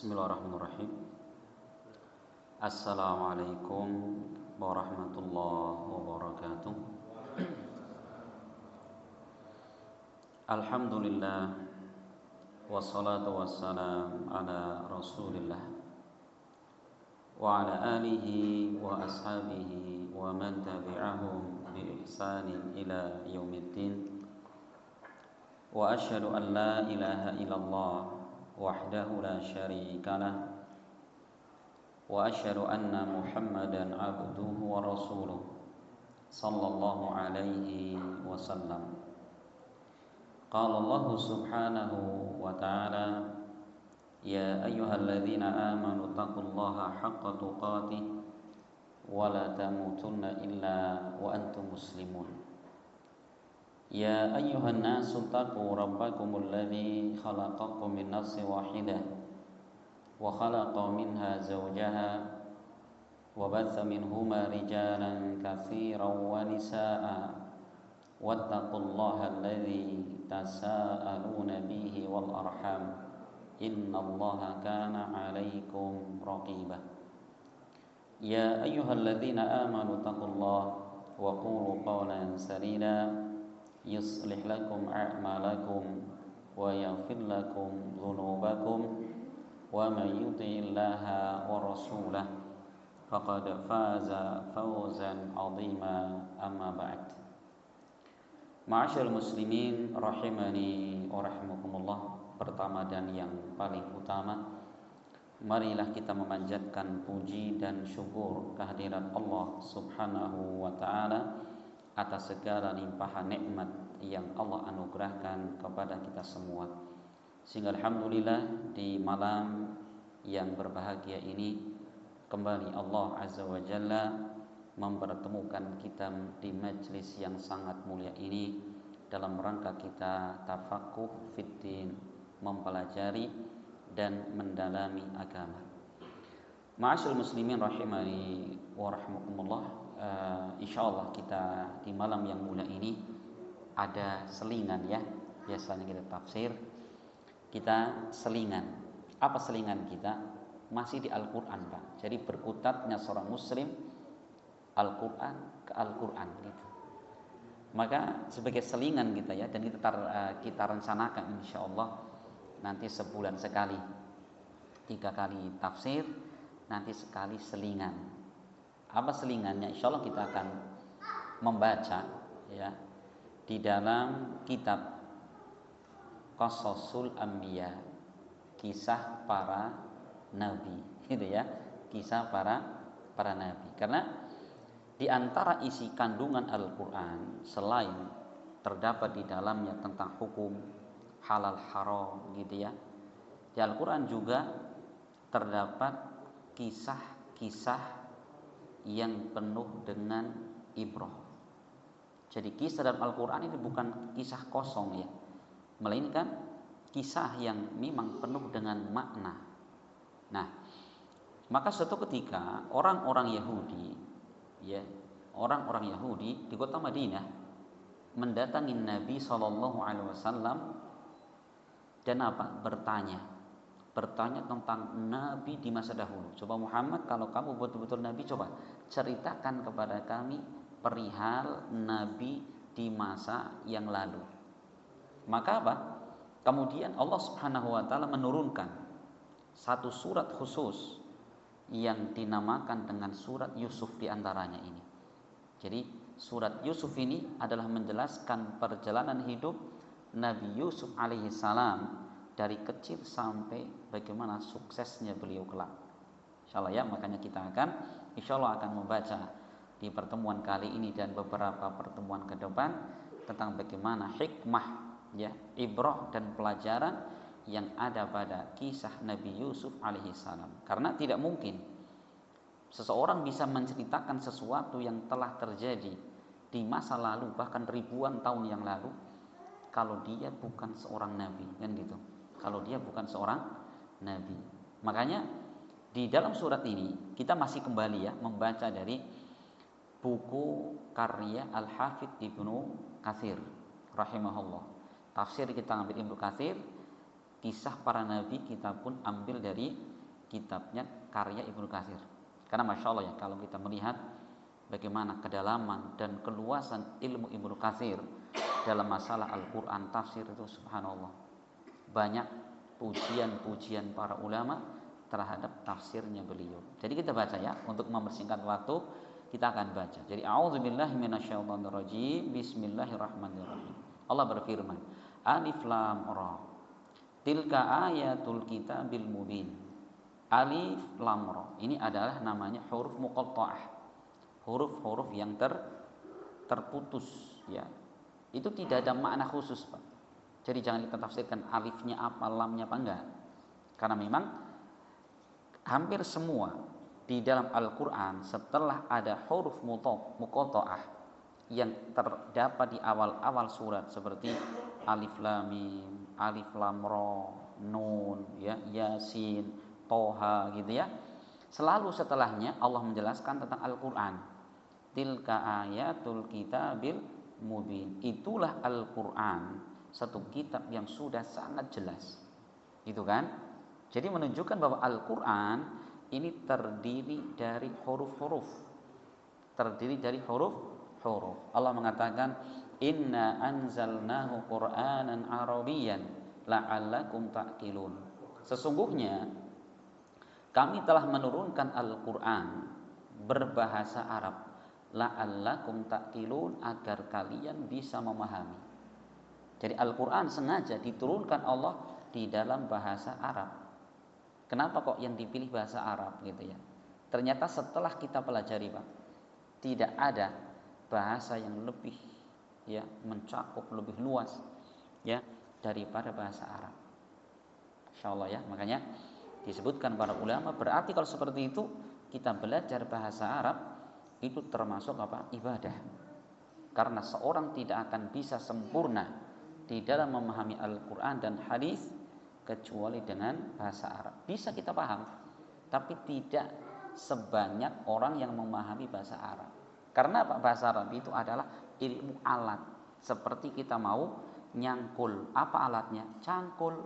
Bismillahirrahmanirrahim. Assalamualaikum warahmatullahi wabarakatuh. Alhamdulillah, wassalatu wassalam ala rasulillah wa ala alihi wa ashabihi wa man tabi'ahum bi ihsanin ila yaumiddin. Wa asyhadu an la ilaha illallah wahdahu la syarika lah wa asyhadu anna Muhammadan abduhu wa rasuluh sallallahu alaihi wasallam. Qala Allah subhanahu wa ta'ala, ya ayyuhalladzina amanu taqullaha haqqa tuqatih wa la tamutunna illa wa antum muslimun. Ya ayyuhan nasu taqu rabbakumul ladzi khalaqakum min nafsin wahidah wa khalaqa minha zawjaha wa batha minhuma rijalan katsiran wa nisaa'a wattaqullaha alladzi tasaaluna bihi wal arham innallaha kana 'alaikum raqibah. Ya ayyuhalladzina amanu taqullaha wa qulu qawlan sadida yuslih lakum a'malakum wa yaghfir lakum dhunubakum wa may yuti'illaha wa rasulahu faqad faza fawzan 'azima. Amma ba'd. Ma'asyiral muslimin rahimani wa rahimakumullah. Pertama dan yang paling utama, marilah kita memanjatkan puji dan syukur kehadirat Allah Subhanahu wa ta'ala atas segala limpahan nikmat yang Allah anugerahkan kepada kita semua. Sehingga alhamdulillah di malam yang berbahagia ini kembali Allah Azza wa Jalla mempertemukan kita di majlis yang sangat mulia ini dalam rangka kita tafaqquh fiddin, mempelajari dan mendalami agama. Ma'asyiral muslimin rahimani wa rahimakumullah. Insyaallah kita di malam yang mulia ini ada selingan ya. Biasanya kita tafsir, kita selingan. Apa selingan kita? Masih di Al-Qur'an, Pak. Jadi berkutatnya seorang muslim Al-Qur'an ke Al-Qur'an gitu. Maka sebagai selingan kita ya, dan kita rencanakan insyaallah nanti sebulan sekali 3 kali tafsir, nanti sekali selingan. Apa selingannya? Insya Allah kita akan membaca ya di dalam kitab Qasasul Anbiya, kisah para nabi, gitu ya, kisah para nabi. Karena di antara isi kandungan Al-Qur'an selain terdapat di dalamnya tentang hukum halal haram, gitu ya, di Al-Qur'an juga terdapat kisah-kisah yang penuh dengan ibrah. Jadi kisah dalam Al-Quran ini bukan kisah kosong ya, melainkan kisah yang memang penuh dengan makna. Nah, maka suatu ketika orang-orang Yahudi di kota Madinah mendatangi Nabi SAW dan bertanya tentang Nabi di masa dahulu. Coba Muhammad, kalau kamu betul-betul Nabi, coba ceritakan kepada kami perihal Nabi di masa yang lalu. Maka apa? Kemudian Allah Subhanahu wa ta'ala menurunkan satu surat khusus yang dinamakan dengan surat Yusuf di antaranya ini. Jadi surat Yusuf ini adalah menjelaskan perjalanan hidup Nabi Yusuf alaihi salam dari kecil sampai bagaimana suksesnya beliau kelak. Insyaallah ya, makanya kita insyaallah akan membaca di pertemuan kali ini dan beberapa pertemuan ke depan tentang bagaimana hikmah ya, ibrah dan pelajaran yang ada pada kisah Nabi Yusuf alaihi salam. Karena tidak mungkin seseorang bisa menceritakan sesuatu yang telah terjadi di masa lalu, bahkan ribuan tahun yang lalu, kalau dia bukan seorang nabi, kan gitu. Kalau dia bukan seorang nabi. Makanya di dalam surat ini kita masih kembali ya membaca dari buku karya Al-Hafidz Ibnu Katsir rahimahullah. Tafsir kita ambil Ibnu Katsir, kisah para nabi kita pun ambil dari kitabnya karya Ibnu Katsir. Karena Masya Allah ya, kalau kita melihat bagaimana kedalaman dan keluasan ilmu Ibnu Katsir dalam masalah Al-Quran, tafsir itu subhanallah. Banyak pujian-pujian para ulama terhadap tafsirnya beliau. Jadi kita baca ya, untuk mempersingkat waktu kita akan baca. Jadi a'udzubillahi minasyaitonirrajim, bismillahirrahmanirrahim. Allah berfirman, Alif Lam Ra, tilka ayatul kitabil mubin. Alif Lam Ra, ini adalah namanya huruf muqatta'ah, huruf-huruf yang terputus ya. Itu tidak ada makna khusus, Pak. Jadi jangan kita tafsirkan alifnya apa, lamnya apa, enggak. Karena memang hampir semua di dalam Al-Quran setelah ada huruf muqatta'ah yang terdapat di awal-awal surat seperti Alif Lam Mim, Alif Lam Ra, Nun, ya, Yasin, Toha gitu ya. Selalu setelahnya Allah menjelaskan tentang Al-Quran. Tilka ayatul kitabil mubin. Itulah Al-Quran, satu kitab yang sudah sangat jelas. Gitu kan? Jadi menunjukkan bahwa Al-Quran ini terdiri dari huruf-huruf. Terdiri dari huruf-huruf. Allah mengatakan, Inna anzalnahu Qur'anan Arabiyyan la'allakum ta'qilun. Sesungguhnya kami telah menurunkan Al-Quran berbahasa Arab, la'allakum ta'qilun, agar kalian bisa memahami. Jadi Al-Quran sengaja diturunkan Allah di dalam bahasa Arab. Kenapa kok yang dipilih bahasa Arab gitu ya? Ternyata setelah kita pelajari, Pak, tidak ada bahasa yang lebih ya mencakup lebih luas ya daripada bahasa Arab. Insyaallah ya. Makanya disebutkan para ulama, berarti kalau seperti itu kita belajar bahasa Arab itu termasuk apa? Ibadah. Karena seorang tidak akan bisa sempurna di dalam memahami Al-Quran dan hadis kecuali dengan bahasa Arab. Bisa kita paham, tapi tidak sebanyak orang yang memahami bahasa Arab. Karena apa? Bahasa Arab itu adalah ilmu alat. Seperti kita mau nyangkul, apa alatnya? Cangkul,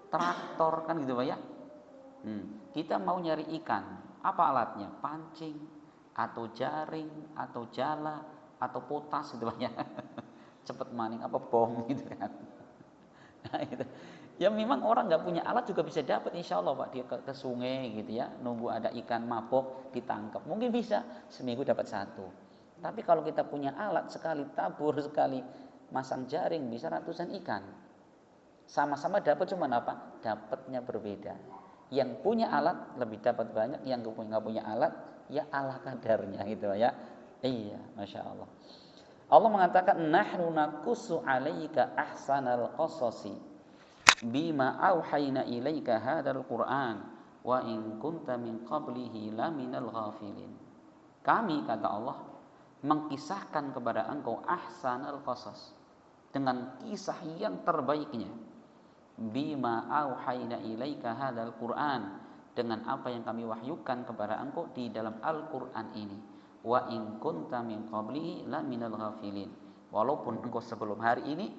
traktor, kan gitu Pak ya. Kita mau nyari ikan, apa alatnya? Pancing, atau jaring, atau jala, atau potas gitu Pak ya. Cepet maning, apa bom gitu kan. Nah, itu. Ya memang orang nggak punya alat juga bisa dapat, insya Allah Pak, dia ke sungai gitu ya, nunggu ada ikan mabok ditangkap, mungkin bisa seminggu dapat satu. Tapi kalau kita punya alat, sekali tabur, sekali masang jaring bisa ratusan ikan. Sama-sama dapat, cuma apa? Dapatnya berbeda. Yang punya alat lebih dapat banyak, yang nggak punya alat ya ala kadarnya gitu ya. Iya, masya Allah. Allah mengatakan, nahnu naqussu 'alaika ahsanal qasasi bima auhayna ilaika hadzal Qur'an wa in kunta min qablihi laminal ghafilin. Kami, kata Allah, mengkisahkan kepada engkau ahsanal qasas, dengan kisah yang terbaiknya, bima auhayna ilaika hadzal Qur'an, dengan apa yang kami wahyukan kepada engkau di dalam Al-Qur'an ini. Wa in kunta min qablihi laminal ghafilin, walaupun engkau sebelum hari ini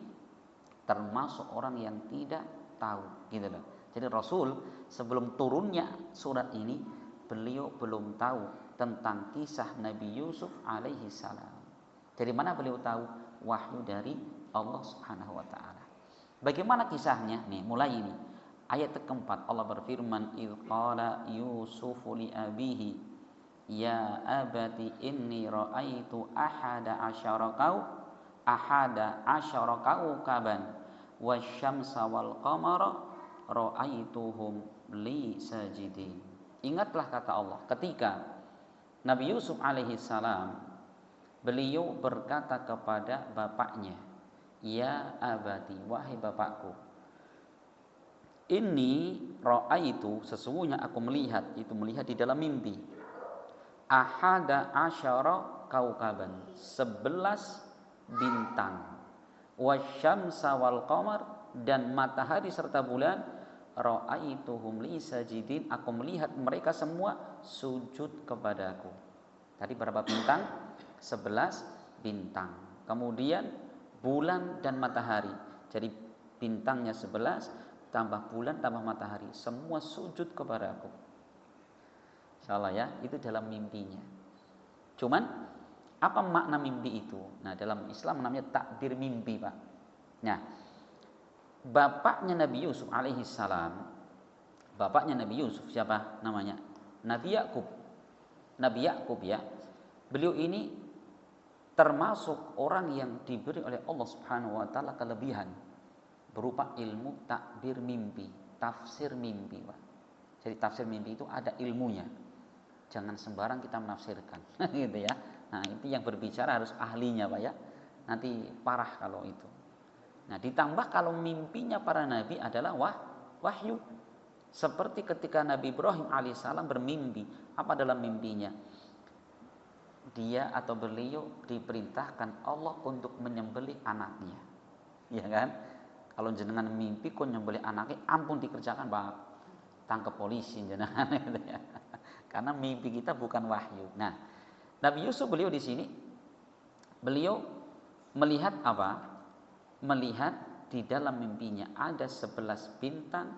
termasuk orang yang tidak tahu gitu loh. Jadi Rasul sebelum turunnya surat ini, beliau belum tahu tentang kisah Nabi Yusuf alaihi salam. Dari mana beliau tahu? Wahyu dari Allah Subhanahu wa taala. Bagaimana kisahnya? Nih, mulai ini. Ayat keempat Allah berfirman, "Idz qala Yusufu li abihi ya abati inni ra'aitu ahada asyara kaukaban wasyamsa wal qamara ra'aituhum li sajidin." Ingatlah, kata Allah, ketika Nabi Yusuf alaihi salam beliau berkata kepada bapaknya, "Ya abati, wahai bapakku, ini ra'aitu, sesungguhnya aku melihat," itu melihat di dalam mimpi, ahada asyara kaukaban, 11 bintang, wasyamsa wal qamar, dan matahari serta bulan, ra'aituhum li sajidin, aku melihat mereka semua sujud kepadaku. Tadi berapa bintang? 11 bintang. Kemudian bulan dan matahari. Jadi bintangnya 11 tambah bulan tambah matahari, semua sujud kepadaku. Insyaallah ya, itu dalam mimpinya. Cuman apa makna mimpi itu? Nah, dalam Islam namanya takbir mimpi, Pak. Nah, bapaknya Nabi Yusuf alaihi salam, bapaknya Nabi Yusuf siapa namanya? Nabi Yakub. Nabi Yakub ya. Beliau ini termasuk orang yang diberi oleh Allah Subhanahu wa taala kelebihan berupa ilmu takbir mimpi, tafsir mimpi, Pak. Jadi tafsir mimpi itu ada ilmunya. Jangan sembarang kita menafsirkan, gitu ya. Nah, itu yang berbicara harus ahlinya, Pak ya. Nanti parah kalau itu. Nah, ditambah kalau mimpinya para nabi adalah wahyu. Seperti ketika Nabi Ibrahim alaihissalam bermimpi, apa dalam mimpinya? Dia atau beliau diperintahkan Allah untuk menyembelih anaknya. Ya kan? Kalau jenengan mimpi kok nyembelih anaknya, ampun dikerjakan, Pak. Tangkap polisi jenengan gitu ya. Karena mimpi kita bukan wahyu. Nah, Nabi Yusuf beliau di sini beliau melihat apa? Melihat di dalam mimpinya ada 11 bintang,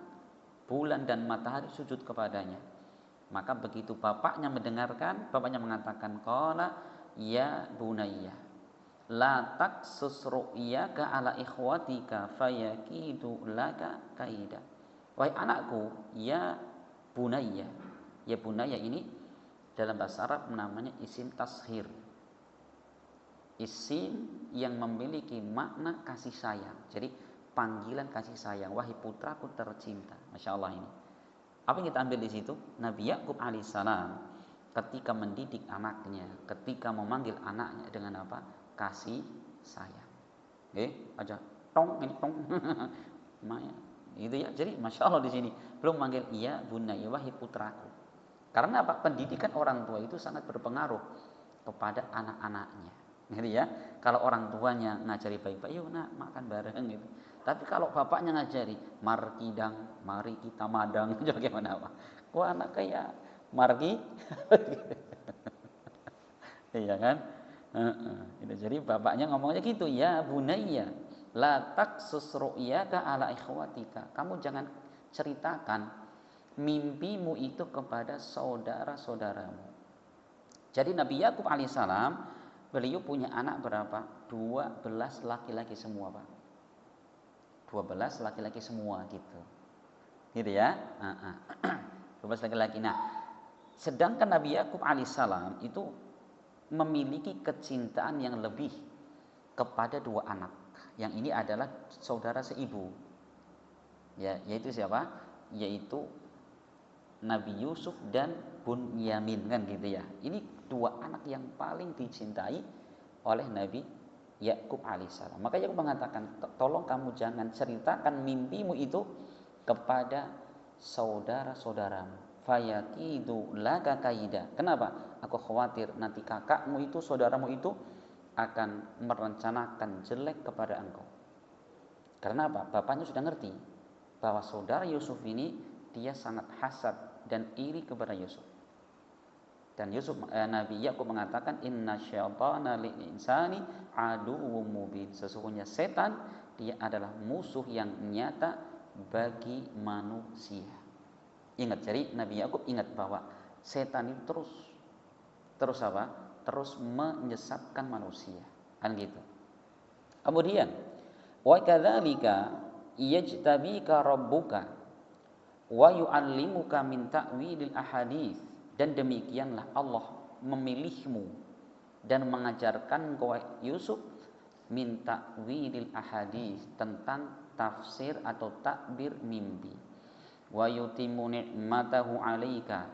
bulan dan matahari sujud kepadanya. Maka begitu bapaknya mendengarkan, bapaknya mengatakan, qala ya bunayya la taqsus ru'yaka ala ikhwatika fayakidu laka kaida. Wahai anakku, ya bunayya. Ya bunayya ini dalam bahasa Arab namanya isim tashir. Isim yang memiliki makna kasih sayang. Jadi panggilan kasih sayang, wahai putraku tercinta. Masya Allah ini. Apa yang kita ambil di situ? Nabi Yakub alaihissalam ketika mendidik anaknya, ketika memanggil anaknya dengan apa? Kasih sayang. Aja tong ini tong. Itu ya. Jadi masya Allah di sini belum manggil iya bunayya wahai putraku. Karena apa? Pendidikan orang tua itu sangat berpengaruh kepada anak-anaknya. Gitu ya. Kalau orang tuanya ngajari baik-baik, yuk nak makan bareng gitu. Tapi kalau bapaknya ngajari, markidang, mari kita madang, bagaimana Pak? Kok anak kayak marki? Iya kan? Jadi bapaknya ngomongnya gitu, ya bunayya, la taqsus ru'yaka ala ikhwatika. Kamu jangan ceritakan mimpimu itu kepada saudara-saudaramu. Jadi Nabi Yakub alaihissalam beliau punya anak berapa? 12 laki-laki semua, Pak. 12 laki-laki semua gitu. Gitu ya. 12 laki-laki. Nah, sedangkan Nabi Yakub alaihissalam itu memiliki kecintaan yang lebih kepada 2 anak. Yang ini adalah saudara seibu. Ya, yaitu siapa? Yaitu Nabi Yusuf dan Bunyamin kan gitu ya. Ini 2 anak yang paling dicintai oleh Nabi Yakub alaihissalam. Maka Yakub mengatakan, tolong kamu jangan ceritakan mimpimu itu kepada saudara-saudaramu. Fayakidu laka kaida. Kenapa? Aku khawatir nanti kakakmu itu, saudaramu itu akan merencanakan jelek kepada engkau. Karena apa? Bapaknya sudah ngerti bahwa saudara Yusuf ini dia sangat hasad dan iri kepada Yusuf. Dan Nabi Yakub mengatakan inna syaitana lil insani aduwwum mubin. Sesungguhnya setan dia adalah musuh yang nyata bagi manusia. Ingat, jadi Nabi Yakub ingat bahwa setan itu terus apa? Terus menyesatkan manusia. Kan gitu. Kemudian wa kadzalika yajtabika rabbuka wa yu'allimuka min ta'wilil ahadits. Dan demikianlah Allah memilihmu dan mengajarkan kau Yusuf min ta'wilil ahadits, tentang tafsir atau takbir mimpi. Wa yutimmu ni'matahu 'alaika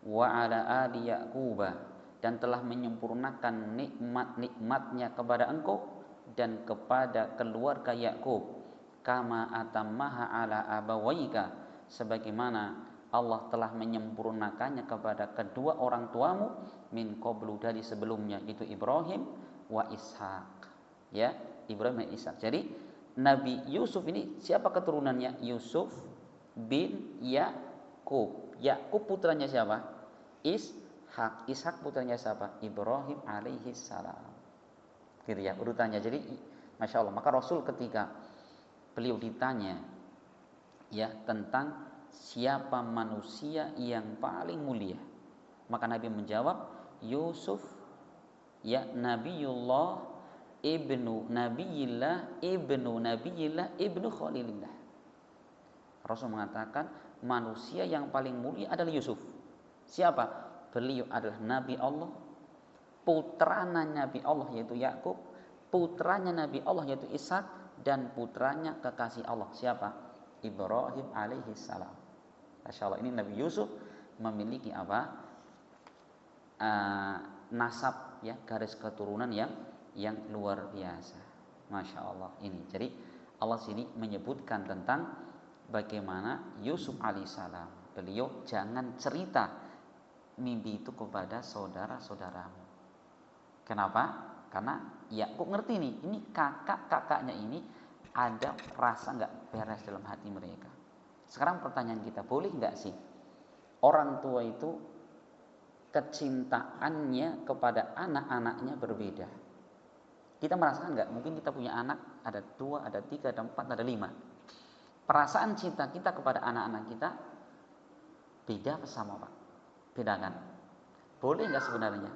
wa 'ala ali Yaquba, dan telah menyempurnakan nikmat-nikmatnya kepada engkau dan kepada keluarga Yakub, kama atammaha 'ala abawaika, sebagaimana Allah telah menyempurnakannya kepada kedua orang tuamu min qablu, dari sebelumnya, itu Ibrahim wa Ishak. Ya, Ibrahim dan Ishak. Jadi Nabi Yusuf ini siapa keturunannya? Yusuf bin Yakub. Yakub putranya siapa? Ishak. Ishak putranya siapa? Ibrahim alaihi salam. Gitu ya urutannya. Jadi Masya Allah. Maka Rasul ketika beliau ditanya ya tentang siapa manusia yang paling mulia, Maka Nabi menjawab, Yusuf ya Nabiullah ibnu Nabiyillah ibnu Khalilillah. Rasul mengatakan manusia yang paling mulia adalah Yusuf. Siapa? Beliau adalah Nabi Allah, putranya Nabi Allah yaitu Yakub, putranya Nabi Allah yaitu Ishak, dan putranya kekasih Allah. Siapa? Ibrahim alaihi salam. Masya Allah, ini Nabi Yusuf memiliki apa? Nasab ya, garis keturunan yang luar biasa. Masya Allah ini. Jadi Allah sini menyebutkan tentang bagaimana Yusuf alaihissalam, beliau jangan cerita mimpi itu kepada saudara-saudaramu. Kenapa? Karena Yakub ngerti nih, ini kakaknya ini ada rasa nggak beres dalam hati mereka. Sekarang pertanyaan kita, boleh nggak sih orang tua itu kecintaannya kepada anak-anaknya berbeda? Kita merasakan nggak? Mungkin kita punya anak, ada 2, ada 3, ada 4, ada 5. Perasaan cinta kita kepada anak-anak kita beda apa sama, Pak? Beda kan? Boleh nggak sebenarnya?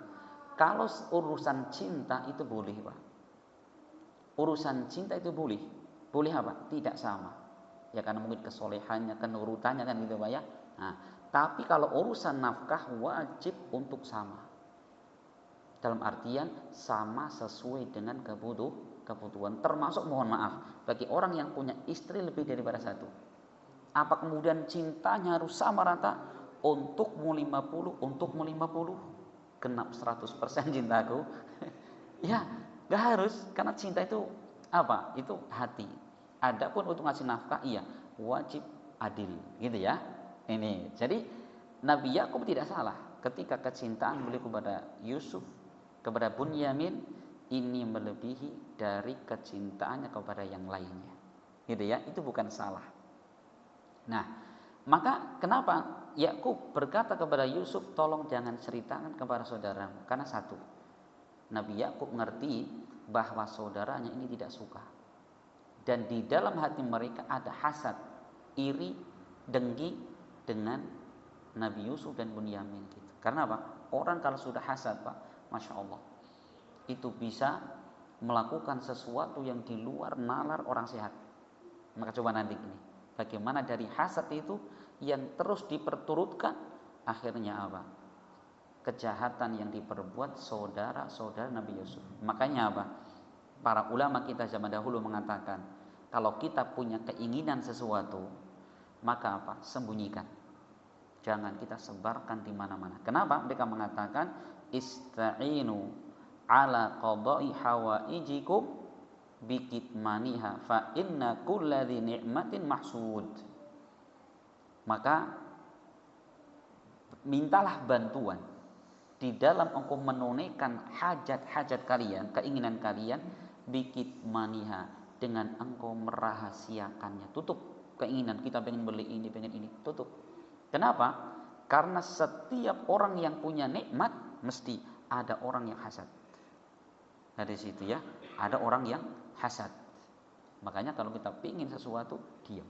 Kalau urusan cinta itu boleh, Pak. Urusan cinta itu boleh. Boleh apa? Tidak sama. Ya karena mungkin kesolehannya, kenurutannya kan gitu, Pak ya. Nah, tapi kalau urusan nafkah wajib untuk sama. Dalam artian sama sesuai dengan kebutuhan. Termasuk mohon maaf bagi orang yang punya istri lebih daripada satu. Apa kemudian cintanya harus sama rata? Untukmu 50, untukmu 50. Genap 100% cintaku. Ya, gak harus, karena cinta itu apa? Itu hati. Adapun untuk ngasih nafkah, iya, wajib adil, gitu ya. Ini, jadi Nabi Yakub tidak salah ketika kecintaan beliau kepada Yusuf, kepada Bunyamin ini melebihi dari kecintaannya kepada yang lainnya, gitu ya. Itu bukan salah. Nah, maka kenapa Yakub berkata kepada Yusuf, tolong jangan ceritakan kepada saudaramu, karena satu, Nabi Yakub ngerti bahwa saudaranya ini tidak suka, dan di dalam hati mereka ada hasad, iri, dengki dengan Nabi Yusuf dan Bunyamin gitu. Karena apa? Orang kalau sudah hasad, Pak, Masya Allah, itu bisa melakukan sesuatu yang di luar nalar orang sehat. Maka coba nanti ini, bagaimana dari hasad itu yang terus diperturutkan, akhirnya apa? Kejahatan yang diperbuat saudara-saudara Nabi Yusuf. Makanya apa? Para ulama kita zaman dahulu mengatakan, kalau kita punya keinginan sesuatu, maka apa? Sembunyikan. Jangan kita sebarkan di mana-mana. Kenapa? Mereka mengatakan, ista'inu ala qada'i hawaijikum bikitmaniha fa inna kulladzi ni'matin mahsud. Maka mintalah bantuan di dalam engkau menunaikan hajat-hajat kalian, keinginan kalian, bikitmaniha, dengan engkau merahasiakannya. Tutup keinginan, kita pengen beli ini, pengen ini, tutup. Kenapa? Karena setiap orang yang punya nikmat mesti ada orang yang hasad. Dari situ ya, ada orang yang hasad. Makanya kalau kita ingin sesuatu, diam.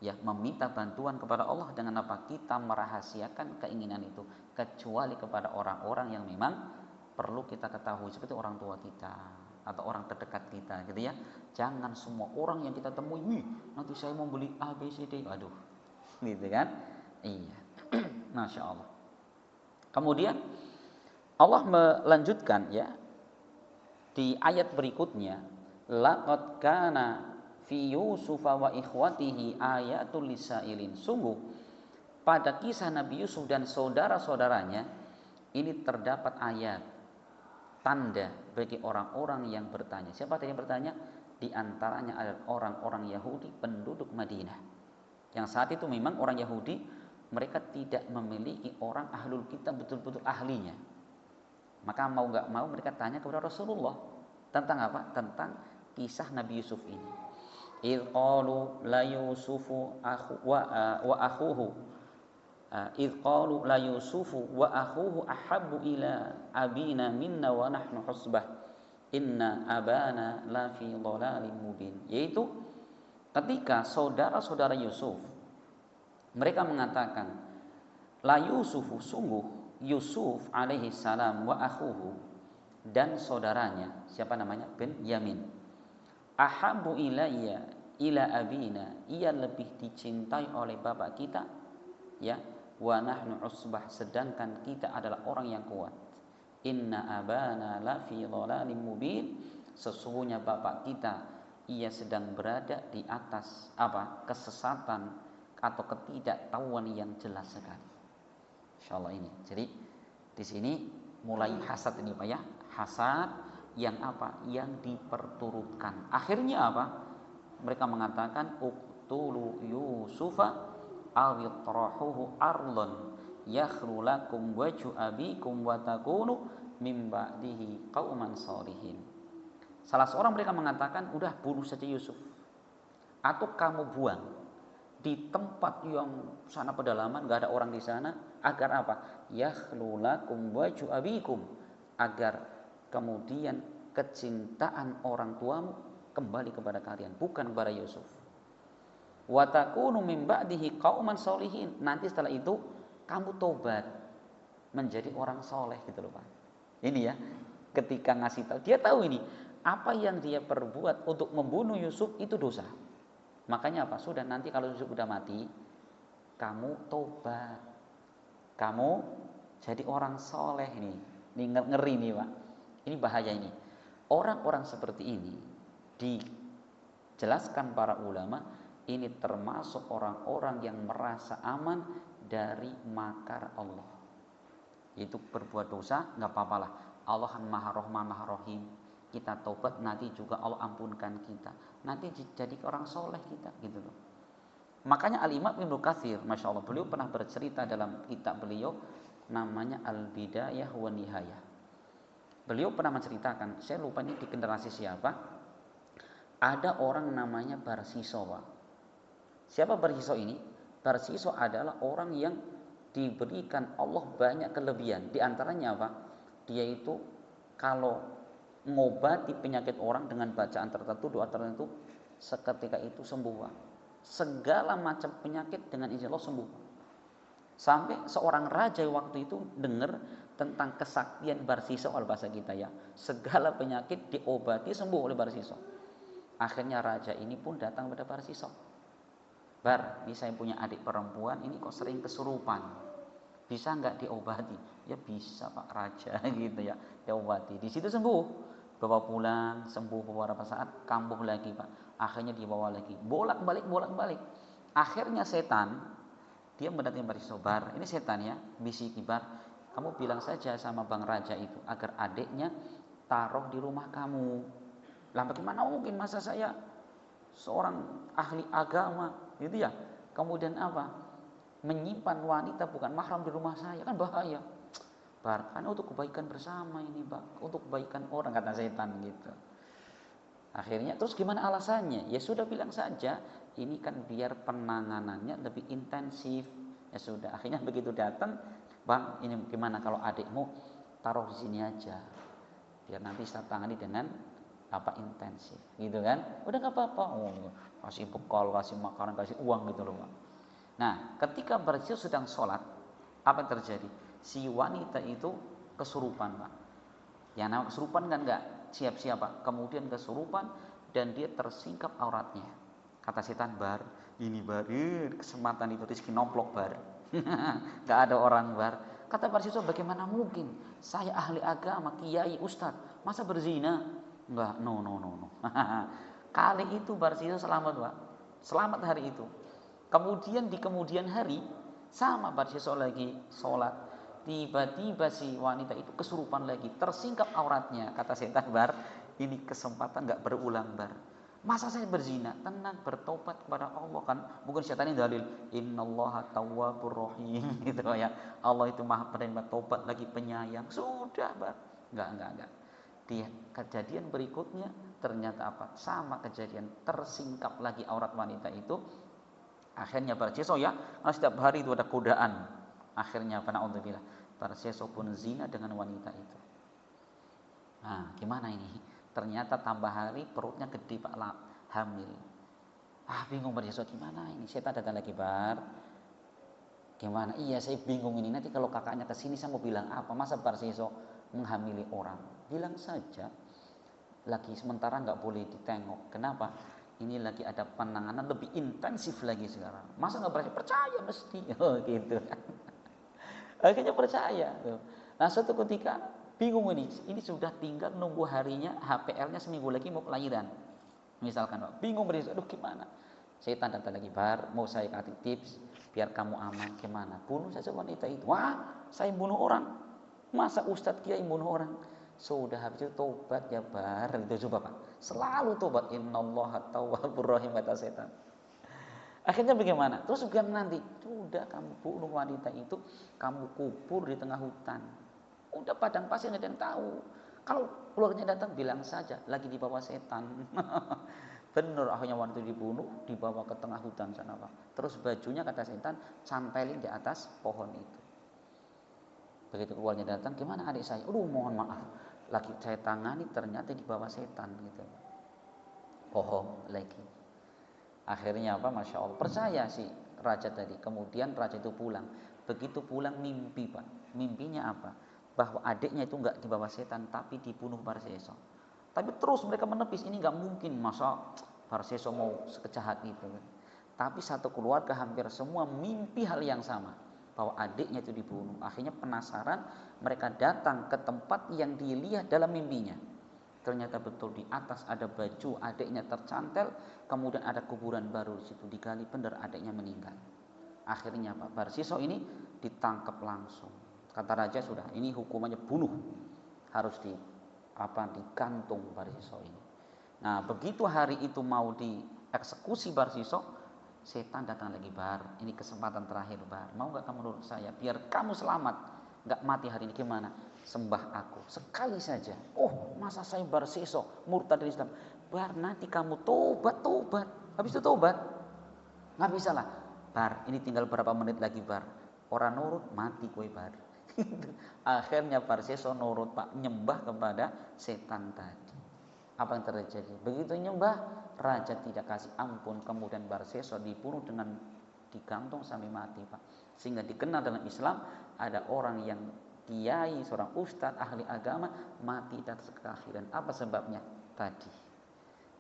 Ya, meminta bantuan kepada Allah dengan apa? Kita merahasiakan keinginan itu, kecuali kepada orang-orang yang memang perlu kita ketahui, seperti orang tua kita atau orang terdekat kita, gitu ya. Jangan semua orang yang kita temui, wih, nanti saya mau beli A, B, C, D, aduh, gitu kan? Iya, Masya Allah. Kemudian Allah melanjutkan ya di ayat berikutnya, laqad kana fi Yusufa wa ikhwatihi ayatul lisailin. Sungguh pada kisah Nabi Yusuf dan saudara-saudaranya ini terdapat ayat, tanda bagi orang-orang yang bertanya. Siapa tadi yang bertanya? Di antaranya adalah orang-orang Yahudi penduduk Madinah. Yang saat itu memang orang Yahudi, mereka tidak memiliki orang ahlul kitab betul-betul ahlinya. Maka mau gak mau mereka tanya kepada Rasulullah tentang apa? Tentang kisah Nabi Yusuf ini. Idh qalu la Yusufu wa akhuhu idh qalu la Yusufu wa akhuhu ahabbu ila abina minna wa nahnu husbah inna abana la fi dhalalin mubin. Yaitu ketika saudara-saudara Yusuf mereka mengatakan, La Yusufu, sungguh Yusuf alaihi salam wa akhuhu, dan saudaranya, siapa namanya? Benyamin. Ahabbu ilayya ila abina, ia lebih dicintai oleh bapak kita, ya. Wa nahnu usbah, sedangkan kita adalah orang yang kuat. Inna abana la fi dhalalim mubin, sesungguhnya bapak kita ia sedang berada di atas apa? Kesesatan atau ketidaktahuan yang jelas sekali. Insyaallah ini. Jadi di sini mulai hasad ini Pak ya. Hasad yang apa? Yang diperturutkan. Akhirnya apa? Mereka mengatakan uqtulu Yusufa aw yatrahuhu ardhan yakhlu lakum wajhu abikum wa takunu mim ba'dihi qauman shalihin. Salah seorang mereka mengatakan, udah bunuh saja Yusuf, atau kamu buang di tempat yang sana pedalaman, gak ada orang di sana, agar apa? Yakhlu lakum wajhu abikum, agar kemudian kecintaan orang tuamu kembali kepada kalian, bukan kepada Yusuf. Wa takunu min ba'dihi qauman sholihin, nanti setelah itu kamu tobat menjadi orang soleh, gitu loh Pak. Ini ya, ketika ngasih tahu, dia tahu ini apa yang dia perbuat untuk membunuh Yusuf itu dosa. Makanya apa? Sudah, nanti kalau Yusuf sudah mati, kamu tobat, kamu jadi orang soleh. Ini ngeri nih Pak. Ini bahaya ini. Orang-orang seperti ini dijelaskan para ulama, ini termasuk orang-orang yang merasa aman dari makar Allah. Itu berbuat dosa, nggak apa-apalah. Allah Maha Rahman Maha Rahim. Kita tobat, nanti juga Allah ampunkan kita. Nanti jadi orang soleh kita, gitu loh. Makanya Al-Imam Ibnu Katsir, Masya Allah, beliau pernah bercerita dalam kitab beliau namanya Al-Bidayah wa Nihayah. Beliau pernah menceritakan, saya lupa ini di generasi siapa, ada orang namanya Barsiso, Pak. Siapa Barsiso ini? Barsiso adalah orang yang diberikan Allah banyak kelebihan. Di antaranya apa? Dia itu kalau mengobati penyakit orang dengan bacaan tertentu, doa tertentu, seketika itu sembuh, Pak. Segala macam penyakit dengan izin Allah sembuh. Sampai seorang raja waktu itu dengar tentang kesaktian Barsiso, kalau bahasa kita ya, segala penyakit diobati sembuh oleh Barsiso. Akhirnya raja ini pun datang pada Barsiso. Bar, ini saya punya adik perempuan, ini kok sering kesurupan, bisa nggak diobati? Ya bisa Pak Raja, gitu ya, diobati. Di situ sembuh. Bawa pulang, sembuh beberapa saat, kambuh lagi Pak. Akhirnya dibawa lagi, bolak-balik. Akhirnya setan, dia mendatangi Barsiso. Bar, ini setan ya, bisiki Bar, kamu bilang saja sama Bang Raja itu agar adiknya taruh di rumah kamu. Lah bagaimana mungkin, masa saya seorang ahli agama, gitu ya, kemudian apa, menyimpan wanita bukan mahram di rumah saya, kan bahaya. Bar, karena untuk kebaikan bersama ini Pak, untuk kebaikan orang, kata setan gitu. Akhirnya terus gimana alasannya? Ya sudah, bilang saja ini kan biar penanganannya lebih intensif. Ya sudah, akhirnya begitu datang, Bang, ini gimana kalau adikmu taruh di sini aja, biar nanti saya tangani dengan apa, intensif, gitu kan? Udah nggak apa-apa. Oh, kasih bekal, kasih makanan, kasih uang, gitu loh Pak. Nah, ketika Barsiso sedang sholat, apa yang terjadi? Si wanita itu kesurupan Pak. Yang namanya kesurupan kan nggak siap-siap Pak. Kemudian kesurupan dan dia tersingkap auratnya. Kata setan, Bar, ini Bar, kesempatan itu rezeki nomplok Bar. Nggak ada orang Bar. Kata Barsiso, bagaimana mungkin? Saya ahli agama, kiai, ustadz, masa berzina? Enggak, no. Kali itu Barsiso selamat Pak. Selamat hari itu. Kemudian di kemudian hari sama Barsiso lagi sholat, tiba-tiba si wanita itu kesurupan lagi, tersingkap auratnya. Kata setan, Bar, ini kesempatan nggak berulang Bar. Masa saya berzina? Tenang, bertobat kepada Allah kan. Bukan setan ini dalil, innallaha tawwabur rahim, gitu ya. Allah itu maha penerima tobat lagi penyayang. Sudah Bar. Enggak. Di kejadian berikutnya ternyata apa? Sama kejadian, tersingkap lagi aurat wanita itu. Akhirnya Barsiso ya, karena setiap hari itu ada godaan. Akhirnya na'udzubillah, Barsiso pun zina dengan wanita itu. Nah, gimana ini? Ternyata tambah hari perutnya gede Pak, hamil. Bingung Barsiso, gimana ini? Setan datang lagi, Bar. Gimana? Iya, saya bingung ini. Nanti kalau kakaknya ke sini saya mau bilang apa? Masa Barsiso menghamili orang? Bilang saja. Lagi sementara nggak boleh ditengok. Kenapa? Ini lagi ada penanganan lebih intensif lagi sekarang. Masa nggak berani? Percaya mesti. Oh gitu. Akhirnya percaya. Nah suatu ketika bingung ini. Ini sudah tinggal nunggu harinya. HPL-nya seminggu lagi mau kelahiran. Misalkan, bingung berarti, aduh gimana? Saya tanda lagi, Bar, mau saya kasih tips biar kamu aman. Gimana? Bunuh saja wanita itu. Wah, saya bunuh orang. Masa Ustadz Kiai bunuh orang? Sudah habis itu tobat ya, Bar. Itu coba Pak. Selalu tobat. Innallaha tawwabur rahim, kata setan. Akhirnya bagaimana? Terus bilang nanti, sudah kamu bunuh wanita itu, kamu kubur di tengah hutan. Udah padang pasir nggak ada yang tahu. Kalau keluarganya datang bilang saja lagi dibawa setan. Bener, akhirnya wanita dibunuh, dibawa ke tengah hutan sana Pak. Terus bajunya kata setan campelin di atas pohon itu. Begitu keluarnya datang, gimana adik saya? Aduh mohon maaf, lagi saya tangani ternyata dibawa setan gitu. Bohong lagi. Akhirnya apa? Masya Allah, percaya si raja tadi. Kemudian raja itu pulang. Begitu pulang mimpi Pak. Mimpinya apa? Bahwa adiknya itu nggak dibawa setan, tapi dibunuh Barseso. Tapi terus mereka menepis, ini nggak mungkin, masa Barseso mau sekejahat itu. Tapi satu keluarga hampir semua mimpi hal yang sama, bahwa adiknya itu dibunuh. Akhirnya penasaran, mereka datang ke tempat yang dilihat dalam mimpinya. Ternyata betul di atas ada baju adiknya tercantel, kemudian ada kuburan baru di situ digali, benar adiknya meninggal. Akhirnya Pak Barsiso ini ditangkap langsung. Kata raja, sudah ini hukumannya bunuh, harus digantung Barsiso ini. Nah begitu hari itu mau dieksekusi Barsiso, setan datang lagi, Bar, ini kesempatan terakhir Bar, mau gak kamu nurut saya biar kamu selamat, gak mati hari ini. Gimana? Sembah aku sekali saja. Oh masa saya Barsiso murtad dari Islam? Bar, nanti kamu tobat. Habis itu tobat nggak bisa lah, Bar, ini tinggal berapa menit lagi Bar, orang nurut mati kue Bar. Akhirnya Barsiso nurut Pak, nyembah kepada setan tadi. Apa yang terjadi? Begitu nyembah, raja tidak kasih ampun. Kemudian Barsiso dibunuh dengan digantung sampai mati Pak. Sehingga dikenal dalam Islam, ada orang yang kiai, seorang ustadz ahli agama mati dan sekakhiran. Apa sebabnya? Tadi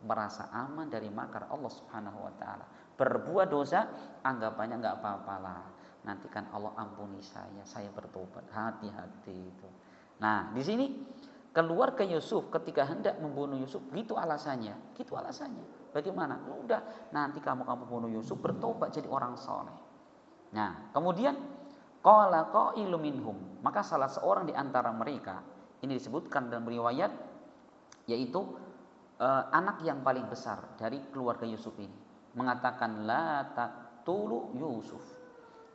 merasa aman dari makar Allah Subhanahu wa taala. Berbuat dosa, anggapannya enggak apa-apalah. Nanti kan Allah ampuni saya bertobat. Hati-hati itu. Nah, di sini keluarga Yusuf ketika hendak membunuh Yusuf, gitu alasannya. Bagaimana? Udah, nanti kamu bunuh Yusuf, bertobat jadi orang soleh. Nah, kemudian qala qailum minhum, maka salah seorang di antara mereka, ini disebutkan dalam riwayat, yaitu anak yang paling besar dari keluarga Yusuf ini, mengatakan la taqtulu Yusuf,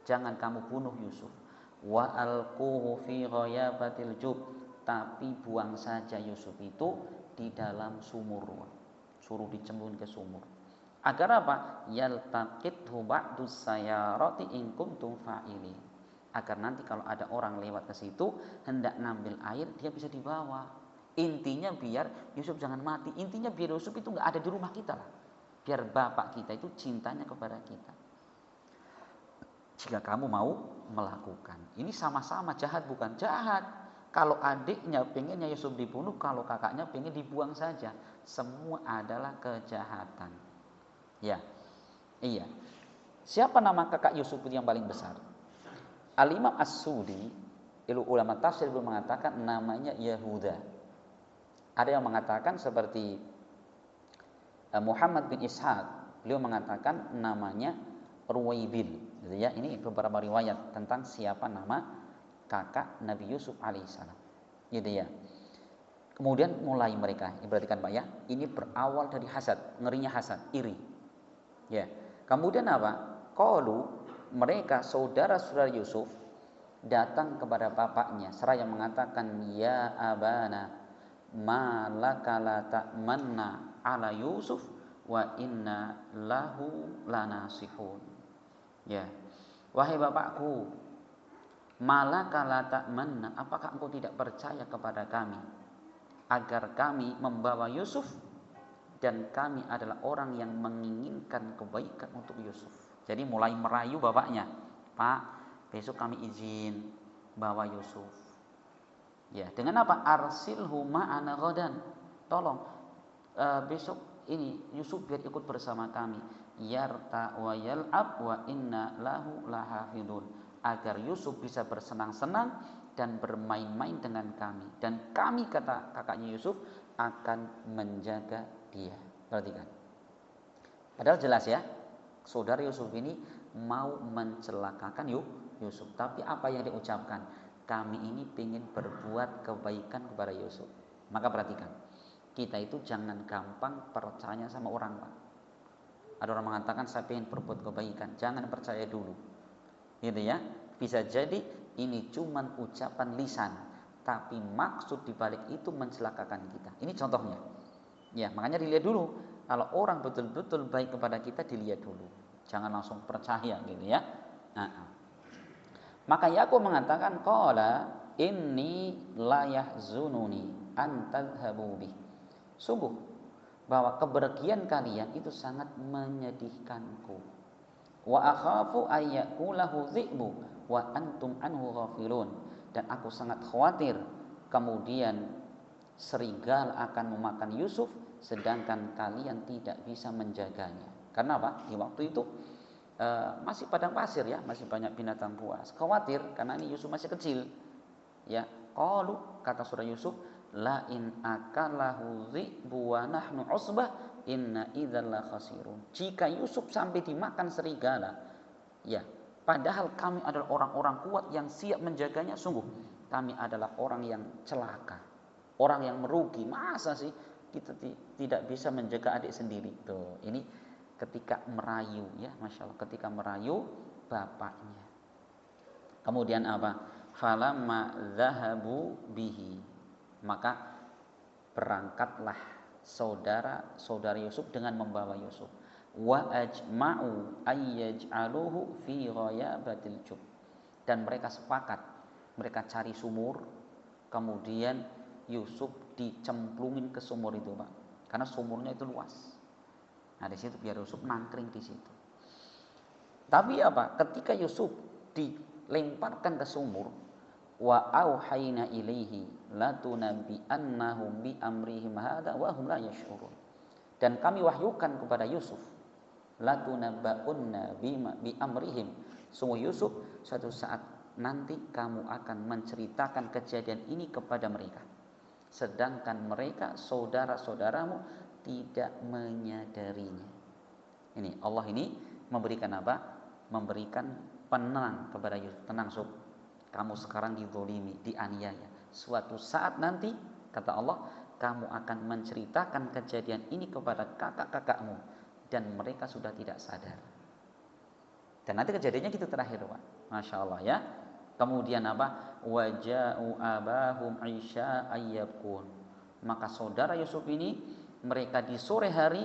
jangan kamu bunuh Yusuf, wa alquhu fi ghayabatil jub, tapi buang saja Yusuf itu di dalam sumur, suruh dicemplungin ke sumur. Agar apa? Yaltaqithu ba'dus sayarati in kuntum fa'ilin, agar nanti kalau ada orang lewat ke situ hendak ngambil air, dia bisa dibawa. Intinya biar Yusuf jangan mati, intinya biar Yusuf itu nggak ada di rumah kita lah, biar bapak kita itu cintanya kepada kita. Jika kamu mau melakukan ini, sama-sama jahat bukan? Jahat. Kalau adiknya pengennya Yusuf dibunuh, kalau kakaknya pengen dibuang saja, semua adalah kejahatan. Ya, iya. Siapa nama kakak Yusuf yang paling besar? Al-Imam As-Sudi, ulama tafsir mengatakan namanya Yahuda. Ada yang mengatakan seperti Muhammad bin Ishaq, beliau mengatakan namanya Ruwaibil, gitu ya. Ini beberapa riwayat tentang siapa nama kakak Nabi Yusuf alaihissalam, gitu ya. Kemudian mulai mereka, perhatikan Pak ya, ini berawal dari hasad, ngerinya hasad, iri. Ya. Kemudian apa? Qalu, mereka saudara-saudara Yusuf datang kepada bapaknya seraya mengatakan, ya abana, ma laka la ta'manna ala Yusuf wa inna lahu lanasihun. Ya. Wahai bapakku, ma laka la ta'manna, apakah engkau tidak percaya kepada kami agar kami membawa Yusuf, dan kami adalah orang yang menginginkan kebaikan untuk Yusuf. Jadi mulai merayu bapaknya, Pak, besok kami izin bawa Yusuf. Ya, dengan apa? Arsilhu ma'ana ghadan. Tolong besok ini Yusuf biar ikut bersama kami. Yarta wa yal'ab wa inna lahu lahafidun. Agar Yusuf bisa bersenang-senang dan bermain-main dengan kami, dan kami, kata kakaknya Yusuf, akan menjaga dia. Perhatikan. Padahal jelas ya, saudara Yusuf ini mau mencelakakan Yusuf. Tapi apa yang diucapkan? Kami ini ingin berbuat kebaikan kepada Yusuf. Maka perhatikan, kita itu jangan gampang percaya sama orang, Pak. Ada orang mengatakan saya ingin berbuat kebaikan, jangan percaya dulu, gitu ya. Bisa jadi ini cuman ucapan lisan, tapi maksud dibalik itu mencelakakan kita. Ini contohnya. Ya, makanya dilihat dulu. Kalau orang betul-betul baik kepada kita, dilihat dulu. Jangan langsung percaya, gitu ya. Maka Yakub mengatakan, qala inni la yahzununi an tadhhabu bih. Sungguh bahwa kepergian kalian itu sangat menyedihkanku. Wa akhafu ayyakulahu dhi'bu wa antum anhu ghafilun. Dan aku sangat khawatir kemudian serigala akan memakan Yusuf sedangkan kalian tidak bisa menjaganya. Karena apa? Di waktu itu masih padang pasir ya, masih banyak binatang buas. Khawatir karena ini Yusuf masih kecil. Ya, qalu, kata surah Yusuf, la in akalahu dhi'bu wa nahnu usbah inna idzal la khasirun. Jika Yusuf sampai dimakan serigala, ya, padahal kami adalah orang-orang kuat yang siap menjaganya, sungguh kami adalah orang yang celaka, orang yang merugi. Masa sih kita tidak bisa menjaga adik sendiri? Tuh, ini ketika merayu ya, Masya Allah, ketika merayu bapaknya. Kemudian apa? Falamma zahabu bihi, maka berangkatlah saudara Yusuf dengan membawa Yusuf. Wa ajma'u ayyaj'aluhu fi ghayabatil jub, dan mereka sepakat, mereka cari sumur, kemudian Yusuf dicemplungin ke sumur itu, Pak, karena sumurnya itu luas. Nah, di situ biar Yusuf nangkring di situ. Tapi apa? Ketika Yusuf dilemparkan ke sumur, wa auhayna ilaihi latunabbi'annahum bi amrihim hadza wa hum la yash'urun. Dan kami wahyukan kepada Yusuf, latunabba'unna bi amrihim. Sungguh Yusuf, suatu saat nanti kamu akan menceritakan kejadian ini kepada mereka, sedangkan mereka saudara-saudaramu tidak menyadarinya. Ini Allah ini memberikan apa? Memberikan penenang kepada Yusuf. Tenang Yusuf, kamu sekarang dizolimi, dianiaya. Suatu saat nanti, kata Allah, kamu akan menceritakan kejadian ini kepada kakak-kakakmu, dan mereka sudah tidak sadar. Dan nanti kejadiannya gitu terakhir, Pak. Masya Allah ya. Kemudian apa? Waja'u abahum isya ayyabkun. Maka saudara Yusuf ini, mereka di sore hari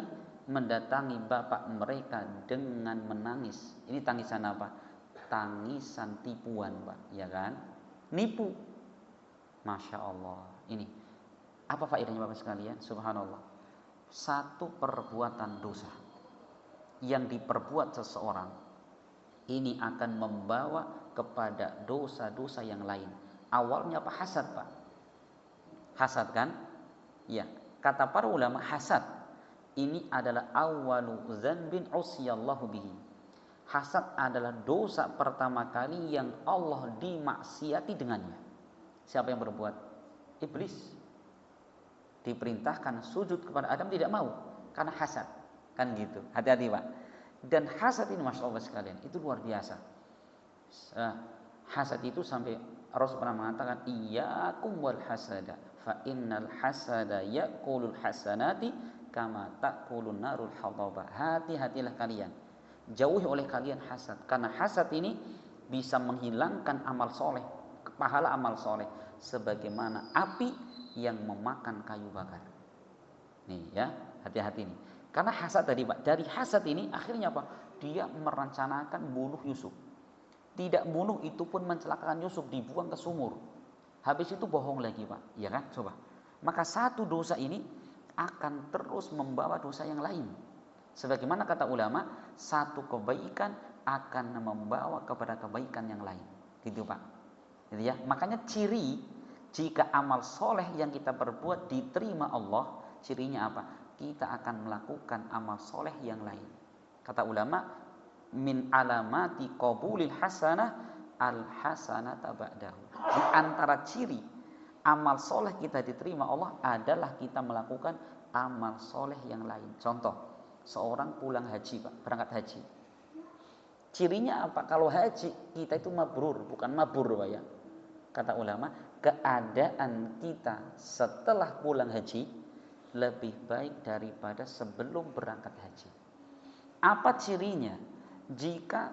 mendatangi bapak mereka dengan menangis. Ini tangisan apa? Tangisan tipuan, Pak, ya kan? Nipu. Masya Allah. Ini apa faedahnya, Bapak sekalian? Subhanallah. Satu perbuatan dosa yang diperbuat seseorang ini akan membawa kepada dosa-dosa yang lain. Awalnya apa? Hasad, Pak. Hasad kan? Ya. Kata para ulama, hasad ini adalah awalu dzanbin usiyallahu bihi. Hasad adalah dosa pertama kali yang Allah dimaksiati dengannya. Siapa yang berbuat? Iblis. Diperintahkan sujud kepada Adam, tidak mau karena hasad. Kan gitu. Hati-hati, Pak. Dan hasad ini, Masya Allah sekalian, itu luar biasa. Hasad itu sampai Rasul pernah mengatakan, iyyakum wal hasada fa innal hasada ya'kulul hasanati kama ta'kulun narul hadaba. Hati-hatilah kalian, jauhi oleh kalian hasad, karena hasad ini bisa menghilangkan amal soleh, pahala amal soleh, sebagaimana api yang memakan kayu bakar. Nih ya, hati-hati nih. Karena hasad tadi, Pak, dari hasad ini akhirnya apa? Dia merencanakan bunuh Yusuf. Tidak bunuh, itu pun mencelakakan Yusuf, dibuang ke sumur. Habis itu bohong lagi, Pak, ya kan? Coba. Maka satu dosa ini akan terus membawa dosa yang lain. Sebagaimana kata ulama, satu kebaikan akan membawa kepada kebaikan yang lain. gitu Pak. Gitu ya. Makanya ciri jika amal soleh yang kita perbuat diterima Allah, cirinya apa? Kita akan melakukan amal soleh yang lain. Kata ulama, min alamati qabulil hasanah al hasanata ba'dahu. Di antara ciri amal soleh kita diterima Allah adalah kita melakukan amal soleh yang lain. Contoh, seorang pulang haji Pak, berangkat haji. Cirinya apa? Kalau haji kita itu mabrur, bukan mabur Pak ya. Kata ulama, keadaan kita setelah pulang haji lebih baik daripada sebelum berangkat haji. Apa cirinya? Jika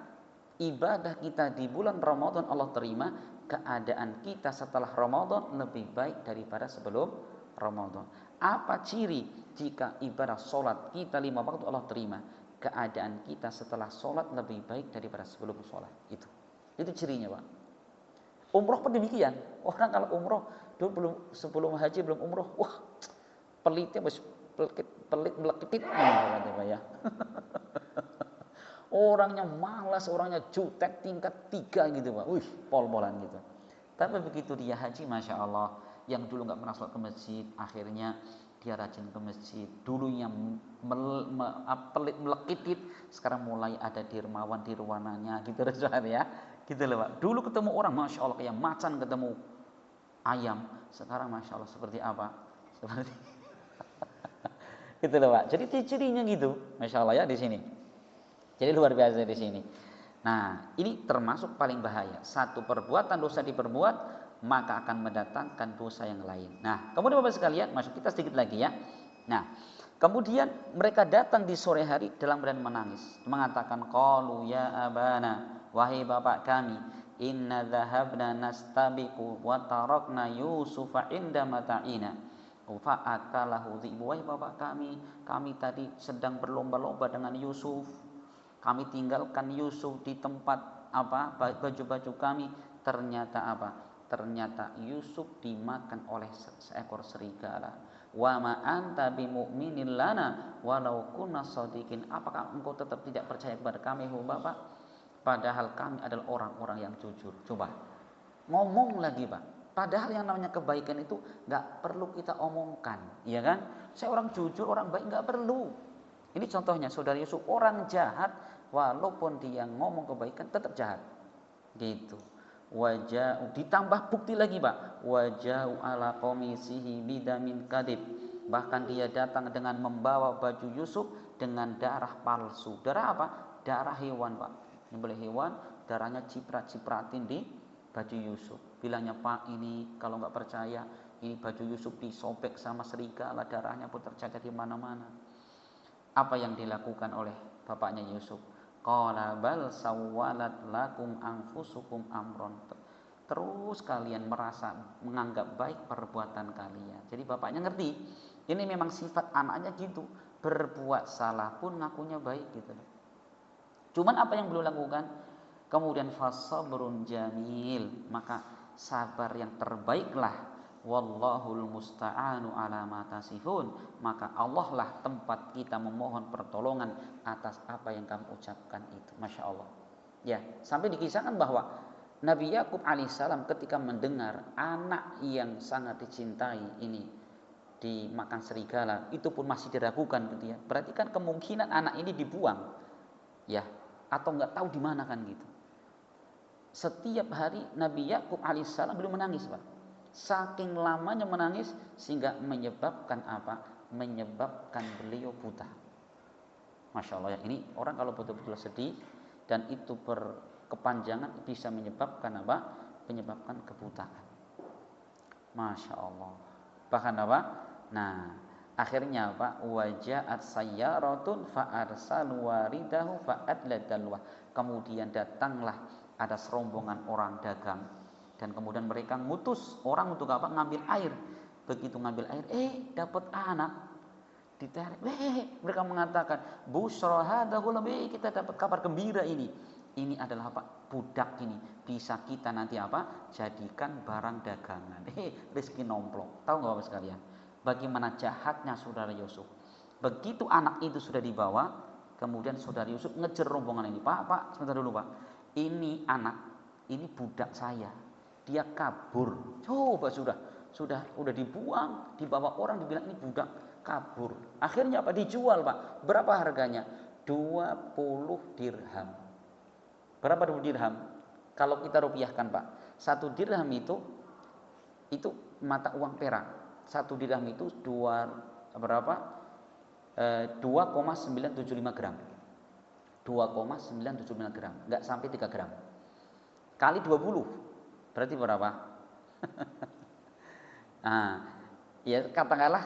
ibadah kita di bulan Ramadan Allah terima, keadaan kita setelah Ramadan lebih baik daripada sebelum Ramadan. Apa ciri jika ibadah sholat kita 5 waktu Allah terima? Keadaan kita setelah sholat lebih baik daripada sebelum sholat. Itu cirinya Pak. Umroh pun demikian. Orang kalau umroh dulu sebelum haji belum umroh, wah pelitnya pelit melekit Pak ya. Orangnya malas, orangnya jutek tingkat 3 gitu Pak. Wih, pol-polan gitu. Tapi begitu dia haji, Masya Allah, yang dulu nggak pernah sholat ke masjid, akhirnya dia rajin ke masjid. Dulunya pelit melekit, sekarang mulai ada dermawan dirwananya gitu ya. Gitu loh Pak. Dulu ketemu orang, Masya Allah, kayak macan ketemu ayam. Sekarang Masya Allah seperti apa? Seperti gitu loh Pak. Jadi cirinya gitu, Masya Allah ya di sini. Jadi luar biasa di sini. Nah, ini termasuk paling bahaya. Satu perbuatan dosa diperbuat, maka akan mendatangkan dosa yang lain. Nah, kemudian Bapak sekalian, masuk kita sedikit lagi ya. Nah, kemudian mereka datang di sore hari dalam keadaan menangis, mengatakan qalu ya abana, wahai bapak kami, inna dhahabna nastabiqu wa tarakna yusufa inda mata'ina fa akalahu dhi'bu. Wahai bapak kami tadi sedang berlomba-lomba dengan Yusuf. Kami tinggalkan Yusuf di tempat baju-baju kami, ternyata ternyata Yusuf dimakan oleh seekor serigala. Wa ma anta bimu'minin lana walau kunna shadiqin. Apakah engkau tetap tidak percaya kepada kami, Bapak? Padahal kami adalah orang-orang yang jujur. Coba ngomong lagi Pak. Padahal yang namanya kebaikan itu nggak perlu kita omongkan, ya kan? Saya orang jujur, orang baik, nggak perlu. Ini contohnya saudara Yusuf, orang jahat, walaupun dia ngomong kebaikan tetap jahat. Gitu. Wajah ditambah bukti lagi Pak. Wajah ala qamisihi bidamin kadib. Bahkan dia datang dengan membawa baju Yusuf dengan darah palsu. Darah apa? Darah hewan Pak. Nyembelih hewan, darahnya ciprat-cipratin di baju Yusuf. Bilangnya Pak, ini kalau nggak percaya, ini baju Yusuf disobek sama serigala, darahnya pun tercacat di mana-mana. Apa yang dilakukan oleh bapaknya Yusuf? Qala bal sawwalat lakum anfusukum amron. Terus kalian merasa menganggap baik perbuatan kalian. Jadi bapaknya ngerti, ini memang sifat anaknya gitu, berbuat salah pun ngakunya baik gitu. Cuman apa yang beliau lakukan? Kemudian fasabrun jamil, maka sabar yang terbaiklah. Wallahul musta'anu ala ma tasifun. Maka Allah lah tempat kita memohon pertolongan atas apa yang kamu ucapkan itu. Masya Allah. Ya, sampai dikisahkan bahwa Nabi Yakub alaihissalam ketika mendengar anak yang sangat dicintai ini dimakan serigala, itu pun masih diragukan gitu ya. Berarti kan kemungkinan anak ini dibuang, ya, atau nggak tahu di mana kan gitu. Setiap hari Nabi Yakub alaihissalam beliau menangis Pak. Saking lamanya menangis sehingga menyebabkan apa? Menyebabkan beliau buta. Masya Allah ya, ini orang kalau betul-betul sedih dan itu berkepanjangan bisa menyebabkan apa? Menyebabkan kebutaan. Masya Allah. Bahkan apa? Nah, akhirnya apa? Waja'at sayyaratun fa'arsalu waridahu fa'adladalwah. Kemudian datanglah ada serombongan orang dagang. Dan kemudian mereka ngutus orang untuk apa? Ngambil air. Begitu ngambil air, dapat anak. Ditarik. Mereka mengatakan, "Busyra hadza ghulam." Kita dapat kabar gembira ini. Ini adalah apa? Budak ini bisa kita nanti apa? Jadikan barang dagangan. Rezeki nomplok. Tahu enggak Bapak sekalian? Bagaimana jahatnya saudara Yusuf. Begitu anak itu sudah dibawa, kemudian saudara Yusuf ngejar rombongan ini. Pak, sebentar dulu Pak. Ini anak ini budak saya, dia kabur. Coba udah dibuang, dibawa orang, dibilang ini budak, kabur. Akhirnya apa? Dijual, Pak. Berapa harganya? 20 dirham. Berapa 20 dirham? Kalau kita rupiahkan, Pak, 1 dirham itu mata uang perak. 1 dirham itu 2,975 gram. 2,975 gram, enggak sampai 3 gram. Kali 20, berarti berapa? Nah, ya katakanlah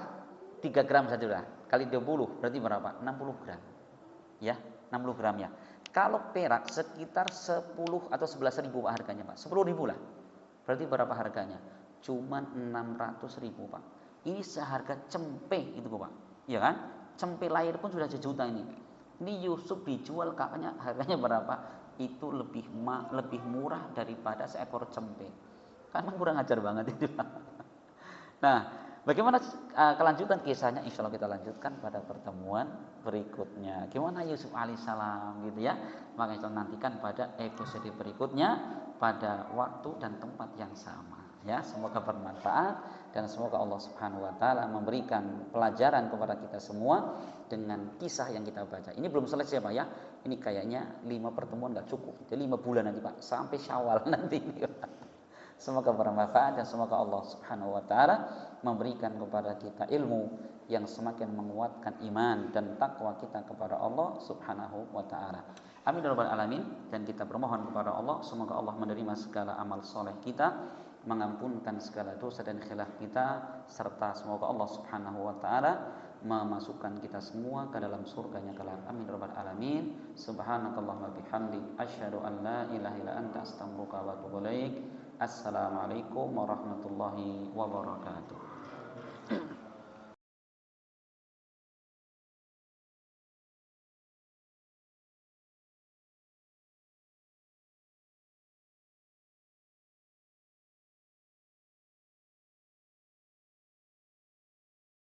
3 gram saja lah. Kali 20 berarti berapa? 60 gram. Ya, 60 gram ya. Kalau perak sekitar 10 atau 11 ribu Pak harganya, Pak. 10 ribu lah. Berarti berapa harganya? Cuman 600 ribu, Pak. Ini seharga cempe itu, Pak. Iya kan? Cempe lahir pun sudah sejuta ini. Ini Yusuf dijual kakaknya harganya berapa? Itu lebih murah daripada seekor cempe. Kan kurang ajar banget itu. Nah, bagaimana kelanjutan kisahnya? Insya Allah kita lanjutkan pada pertemuan berikutnya. Gimana Yusuf alaihissalam gitu ya? Maka kita nantikan pada episode berikutnya pada waktu dan tempat yang sama. Ya, semoga bermanfaat dan semoga Allah Subhanahu wa taala memberikan pelajaran kepada kita semua dengan kisah yang kita baca. Ini belum selesai, Pak ya. Ini kayaknya 5 pertemuan enggak cukup. Jadi 5 bulan nanti, Pak, sampai Syawal nanti ini, Pak. Semoga bermanfaat dan semoga Allah Subhanahu wa taala memberikan kepada kita ilmu yang semakin menguatkan iman dan takwa kita kepada Allah Subhanahu wa taala. Amin ya rabbal alamin. Dan kita bermohon kepada Allah semoga Allah menerima segala amal soleh kita, mengampunkan segala dosa dan khilaf kita, serta semoga Allah Subhanahu wa taala memasukkan kita semua ke dalam surganya kelak. Amin rabbal alamin. Subhanakallahumma bihamdik asyhadu an la ilaha illa anta astaghfiruka wa atubu ilaik. Assalamualaikum warahmatullahi wabarakatuh.